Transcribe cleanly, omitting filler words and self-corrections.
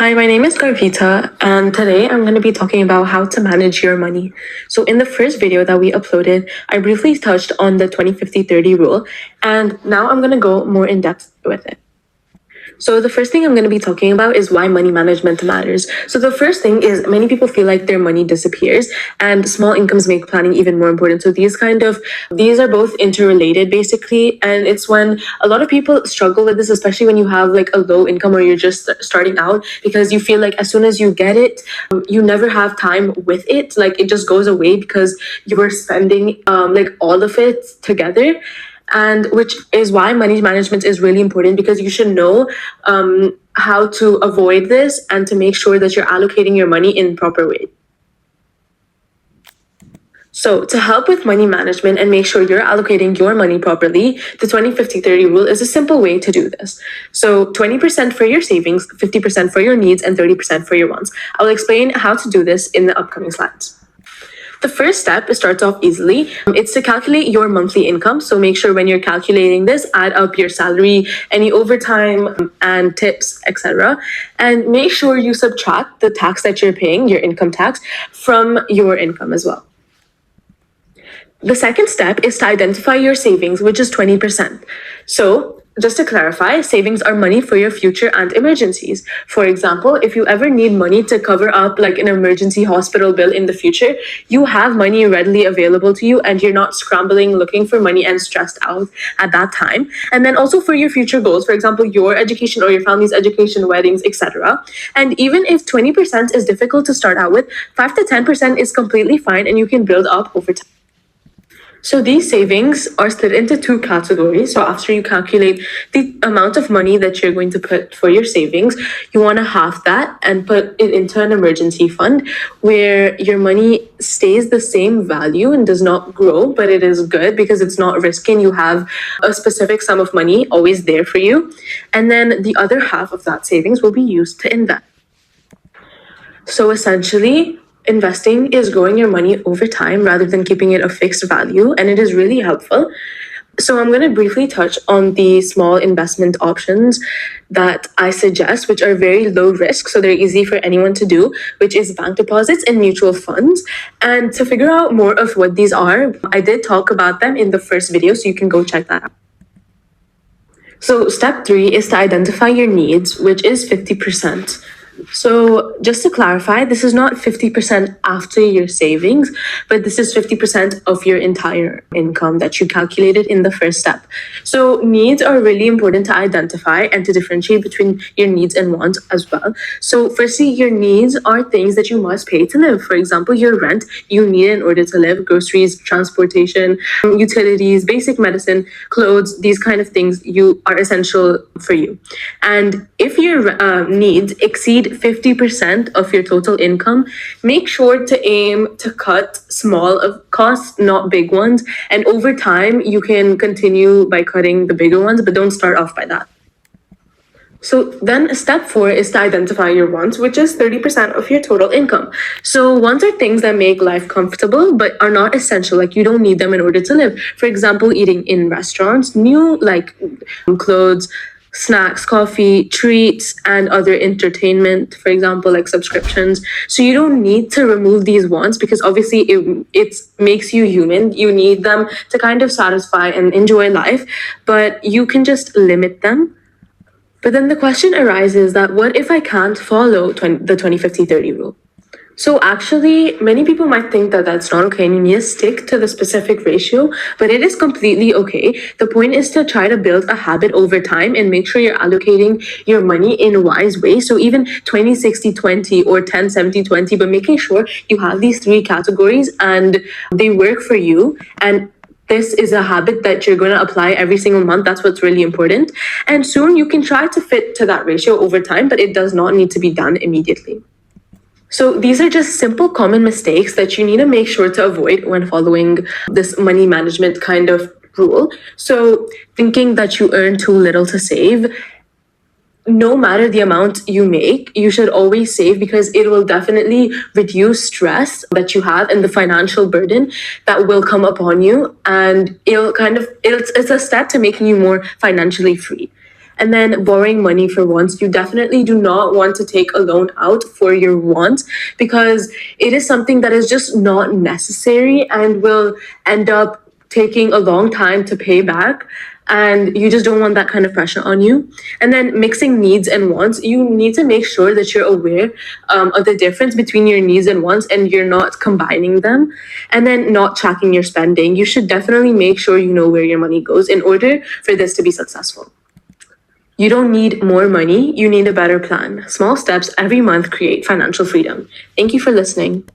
Hi, my name is Garvita, and today I'm going to be talking about how to manage your money. So, in the first video that we uploaded, I briefly touched on the 20-50-30 rule, and now I'm going to go more in depth with it. So the first thing I'm going to be talking about is why money management matters. So the first thing is many people feel like their money disappears and small incomes make planning even more important. So these are both interrelated basically. And it's when a lot of people struggle with this, especially when you have like a low income or you're just starting out, because you feel like as soon as you get it, you never have time with it. Like it just goes away because you were spending like all of it together. And which is why money management is really important, because you should know how to avoid this and to make sure that you're allocating your money in proper way. So to help with money management and make sure you're allocating your money properly, the 20-50-30 rule is a simple way to do this. So 20% for your savings, 50% for your needs, and 30% for your wants. I'll explain how to do this in the upcoming slides. The first step starts off easily. It's to calculate your monthly income. So make sure when you're calculating this, add up your salary, any overtime and tips, etc. And make sure you subtract the tax that you're paying, your income tax, from your income as well. The second step is to identify your savings, which is 20%. So just to clarify, savings are money for your future and emergencies. For example, if you ever need money to cover up like an emergency hospital bill in the future, you have money readily available to you and you're not scrambling looking for money and stressed out at that time. And then also for your future goals, for example, your education or your family's education, weddings, etc. And even if 20% is difficult to start out with, 5 to 10% is completely fine and you can build up over time. So these savings are split into two categories. So after you calculate the amount of money that you're going to put for your savings, you want to halve that and put it into an emergency fund where your money stays the same value and does not grow, but it is good because it's not risky and you have a specific sum of money always there for you. And then the other half of that savings will be used to invest. So essentially, investing is growing your money over time rather than keeping it a fixed value, and it is really helpful. So I'm going to briefly touch on the small investment options that I suggest, which are very low risk, so they're easy for anyone to do, which is bank deposits and mutual funds. And to figure out more of what these are, I did talk about them in the first video, so you can go check that out. So step 3 is to identify your needs, which is 50%. So just to clarify, this is not 50% after your savings, but this is 50% of your entire income that you calculated in the first step. So needs are really important to identify and to differentiate between your needs and wants as well. So firstly, your needs are things that you must pay to live. For example, your rent, you need it in order to live, groceries, transportation, utilities, basic medicine, clothes, these kind of things you are essential for you. And if your needs exceed 50% of your total income, make sure to aim to cut small of costs, not big ones. And over time, you can continue by cutting the bigger ones, but don't start off by that. So then step 4 is to identify your wants, which is 30% of your total income. So wants are things that make life comfortable, but are not essential. Like you don't need them in order to live. For example, eating in restaurants, new like clothes, snacks, coffee, treats, and other entertainment, for example, like subscriptions. So you don't need to remove these wants because obviously it makes you human. You need them to kind of satisfy and enjoy life, but you can just limit them. But then the question arises that what if I can't follow the 20-50-30 rule? So actually, many people might think that that's not okay and you need to stick to the specific ratio, but it is completely okay. The point is to try to build a habit over time and make sure you're allocating your money in a wise way. So even 20-60-20 or 10-70-20, but making sure you have these 3 categories and they work for you. And this is a habit that you're going to apply every single month. That's what's really important. And soon you can try to fit to that ratio over time, but it does not need to be done immediately. So these are just simple common mistakes that you need to make sure to avoid when following this money management kind of rule. So thinking that you earn too little to save, no matter the amount you make, you should always save because it will definitely reduce stress that you have and the financial burden that will come upon you. And it's a step to making you more financially free. And then borrowing money for wants. You definitely do not want to take a loan out for your wants because it is something that is just not necessary and will end up taking a long time to pay back, and you just don't want that kind of pressure on you. And then mixing needs and wants, you need to make sure that you're aware of the difference between your needs and wants and you're not combining them. And then not tracking your spending. You should definitely make sure you know where your money goes in order for this to be successful. You don't need more money, you need a better plan. Small steps every month create financial freedom. Thank you for listening.